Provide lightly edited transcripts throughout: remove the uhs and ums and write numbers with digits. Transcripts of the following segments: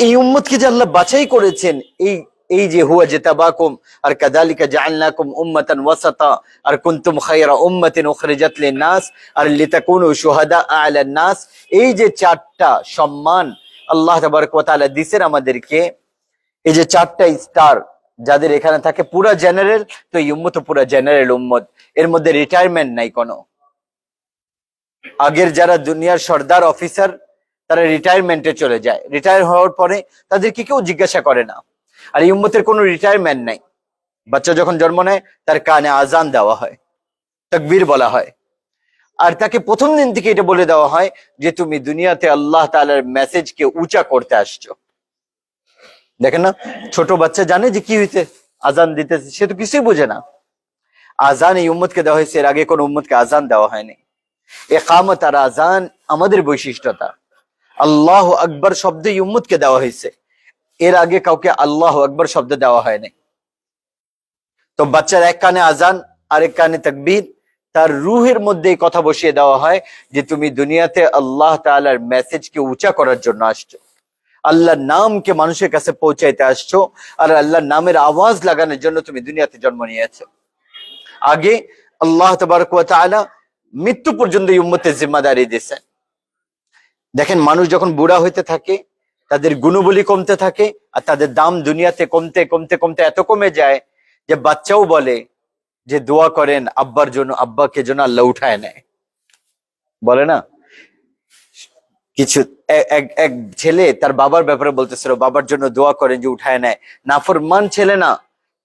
এই উম্মতকে যে আল্লাহ বাছাই করেছেন, এই এই যে হুয়া জিতাবাকুম আর কাযালিকা জাআলনাকুম উম্মাতান ওয়াসাতা আর কুনতুম খায়রা উম্মাতিন উখরিজাত লিন-নাস আর লিতাকুনু শুহাদা আলান নাস, এই যে চারটা সম্মান আল্লাহ তাবারক ওয়া তাআলা দিয়েছেন আমাদেরকে, এই যে চারটা স্টার যাদের এখানে থাকে পুরা জেনারেল, তো এই উম্মত পুরা জেনারেল উম্মত, এর মধ্যে রিটায়ারমেন্ট নাই কোনো। আগের যারা দুনিয়ার সর্দার অফিসার তারা রিটায়ারমেন্টে চলে যায়, রিটায়ার হওয়ার পরে তাদেরকে কেউ জিজ্ঞাসা করে না। আর এই উম্মতের কোনো রিটায়ারমেন্ট নাই। বাচ্চা যখন জন্ম নেয় তার কানে আজান দেওয়া হয়, তাকবীর বলা হয়, আর তাকে প্রথম দিন থেকে এটা বলে দেওয়া হয় যে তুমি দুনিয়াতে আল্লাহ তাআলার মেসেজকে উঁচা করতে আসছো। দেখেন না, ছোট বাচ্চা জানে যে কি হইতে আজান দিতেছে, সে তো কিছুই বোঝে না। আজান এই উম্মতকে দেওয়া হয়েছে, এর আগে কোন উম্মতকে আজান দেওয়া হয়নি। ইকামত আর আজান আমাদের বৈশিষ্ট্যতা। আল্লাহ আকবার শব্দ এই উম্মতকে দেওয়া হয়েছে, এর আগে কাউকে আল্লাহ আকবার শব্দ দেওয়া হয়নি। তো বাচ্চার এক কানে আজান আর এক কানে তাকবীর, তার রুহের মধ্যে কথা বসিয়ে দেওয়া হয় যে তুমি দুনিয়াতে আল্লাহ তাআলার মেসেজকে উঁচা করার জন্য আসছো, আল্লাহর নামকে মানুষের কাছে পৌঁছাইতে আসছো, আর আল্লাহর নামের আওয়াজ লাগানোর জন্য তুমি দুনিয়াতে জন্ম নিয়েছো। আগে আল্লাহ তাবারক ওয়া তাআলা মৃত্যু পর্যন্ত এই উম্মতের জিম্মাদারি দিয়েছেন। দেখেন, মানুষ যখন বুড়া হইতে থাকে তাদের গুণবলী কমতে থাকে, আর তাদের দাম দুনিয়াতে কমতে কমতে কমতে এত কমে যায় যে বাচ্চাও বলে যে দোয়া করেন আব্বার জন্য, আব্বাকে যেন আল্লাহ উঠায় নেয়। বলে না, কিছু এক ছেলে তার বাবার ব্যাপারে বলতেছিল, বাবার জন্য দোয়া করেন যে উঠায় নেয়। নাফরমান ছেলে না,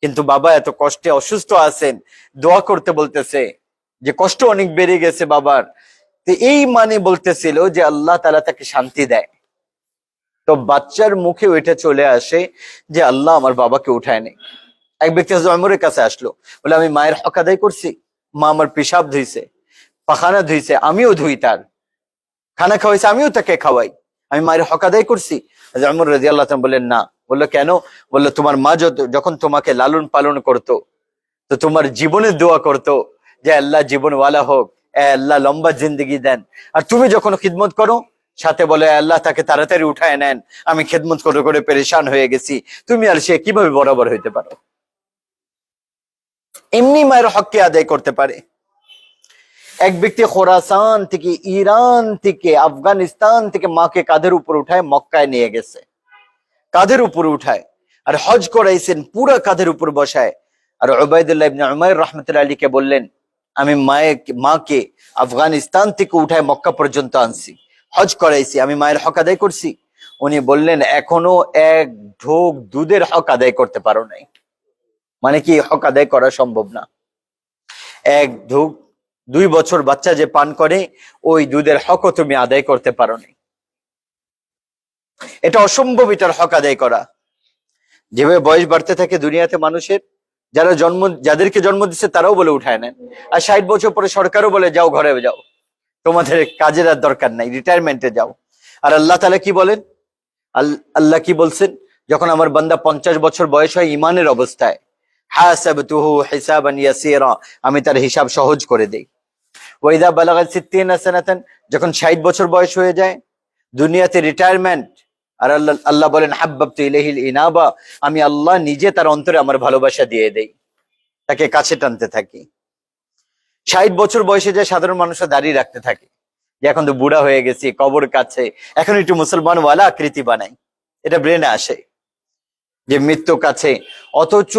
কিন্তু বাবা এত কষ্টে অসুস্থ আছেন, দোয়া করতে বলতেছে যে কষ্ট অনেক বেড়ে গেছে বাবার। তো এই মানে বলতেছিল যে আল্লাহ তাআলা তাকে শান্তি দেয়। তো বাচ্চার মুখে ওইটা চলে আসে যে আল্লাহ আমার বাবাকে উঠায় নেই। এক ব্যক্তি হযরত ওমরের কাছে আসলো, বলে আমি মায়ের হক আদায় করছি, মা আমার পেশাব ধুইছে, পাখানা ধুইছে, আমিও ধুই, তার খানা খাওয়াইছে, আমিও তাকে খাওয়াই, আমি মায়ের হক আদায় করছি। হযরত ওমর রাদিয়াল্লাহু তাআলা বললেন না। বললো কেন? বললো তোমার মা যখন তোমাকে লালন পালন করতো, তো তোমার জীবনের দোয়া করতো যে আল্লাহ জীবনওয়ালা হোক, আল্লাহ লম্বা জিন্দগি দেন, আর তুমি যখন খিদমত করো সাথে বলে আল্লাহ তাকে তাড়াতাড়ি উঠায় নেন, আমি খিদমত করে করে পেরেশান হয়ে গেছি, তুমি আর সে কিভাবে বরাবর হইতে পারো? এমনি মায়ের হককে আদায় করতে পারে। এক ব্যক্তি খোরাসান থেকে, ইরান থেকে, আফগানিস্তান থেকে মাকে কাঁধের উপর উঠায় মক্কায় নিয়ে গেছে, কাঁধের উপর উঠায়, আর হজ করাইছেন পুরা কাঁধের উপর বসায়। আর উবাইদুল্লাহ ইবনে উমাইর রাহমাতুল্লাহি আলাইহি বললেন, আমি মাকে আফগানিস্তান থেকে উঠায় মক্কা পর্যন্ত আনছি, হজ করাইছি, আমি মায়ের হক আদায় করছি? উনি বললেন এখনো এক ঢোক দুধের হক আদায় করতে পারো নাই। মানে কি, হক আদায় করা সম্ভব না। এক ঢোক 2 বছর বাচ্চা যে পান করে, ওই দুধের হকও তুমি আদায় করতে পারো নাই। এটা অসম্ভব, এটার হক আদায় করা। যেভাবে বয়স বাড়তে থাকে দুনিয়াতে মানুষের, যাদেরকে জন্ম দিচ্ছে তারাও বলে উঠায় নেন, আর 60 বছর পরে সরকারও বলে যাও ঘরে যাও, তোমাদের কাজের আর দরকার নাই, রিটায়ারমেন্টে যাও। আর আল্লাহ তাআলা কি বলেন? আল্লাহ কি বলছেন? যখন আমার বান্দা 50 বছর বয়স হয় ইমানের অবস্থায়, হাসাবতুহু হিসাবান ইয়াসীরা, আমি তার হিসাব সহজ করে দেই। ওয়াইদা বালাগাত 60 সানাতান, যখন 60 বছর বয়স হয়ে যায় দুনিয়াতে রিটায়ারমেন্ট, আর আল্লাহ বলেন হাব্বাবতু ইলাইহিল ইনাবা, আমি আল্লাহ নিজে তার অন্তরে আমার ভালোবাসা দিয়ে দেই, তাকে কাছে টানতে থাকি। 60 বছর বয়সে যায় সাধারণ মানুষরা দাঁড়িয়ে রাখতে থাকে যে এখন তো বুড়া হয়ে গেছি, কবর কাছে, এখন একটু মুসলমান ওয়ালা আকৃতি বানাই, এটা ব্রেনে আসে যে মৃত্যু কাছে। অথচ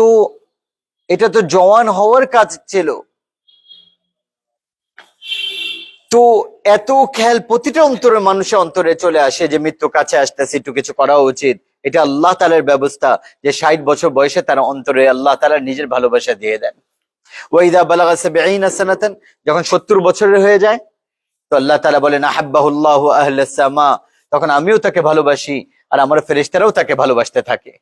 এটা তো জওয়ান হওয়ার কাজ ছিল। তো এত খেয়াল প্রতিটা অন্তরে, মানুষের অন্তরে চলে আসে যে মৃত্যু কাছে আসতেছে, একটু কিছু করা উচিত। এটা আল্লাহ তাআলার ব্যবস্থা যে 60 বছর বয়সে তারা অন্তরে আল্লাহ তাআলা নিজের ভালোবাসা দিয়ে দেন। ওয়াইদা বালাগা 70 সানাতান, যখন 70 বছরের হয়ে যায় তো আল্লাহ তাআলা বলেন আহাব্বাহুল্লাহু আহলাস সামা, তখন আমিও তাকে ভালোবাসি আর আমার ফেরেশতারাও তাকে ভালোবাসতে থাকে।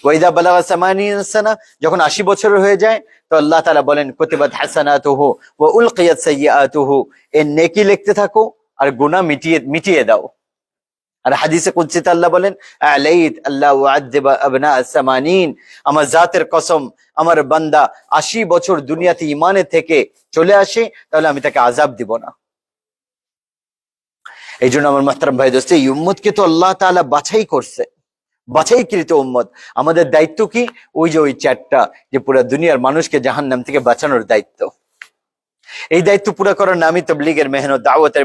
ওয়াইদা বালাগা 80 সানা, যখন 80 বছরের হয়ে যায় তো আল্লাহ তাআলা বলেন কুতিবাত হাসানাতুহু ওয়া উলকিয়াত সাইয়্যাতুহু, এর নেকি লিখতে থাকো আর গুনাহ মিটিয়ে দাও। আর হাদিসে কুদসিতে আল্লাহ বলেন আলাইত আল্লাহ উআযযিবা আবনা আস-সামানিন, আমার জাতের কসম, আমার বান্দা 80 বছর দুনিয়াতে ঈমানে থেকে চলে আসে তাহলে আমি তাকে আযাব দিব না। এই জন্য আমার মুহতারাম ভাই দোস্ত, এই উম্মতকে তো আল্লাহ তাআলা বাছাই করছে। বাছাইকৃত উম্মত। আমাদের দায়িত্ব কি? ওই যে ওই চারটা, যে পুরো দুনিয়ার মানুষকে জাহান্নাম থেকে বাঁচানোর দায়িত্ব। এই দায়িত্ব পুরো করার নামই তাবলীগের মেহনত, দাওয়াতের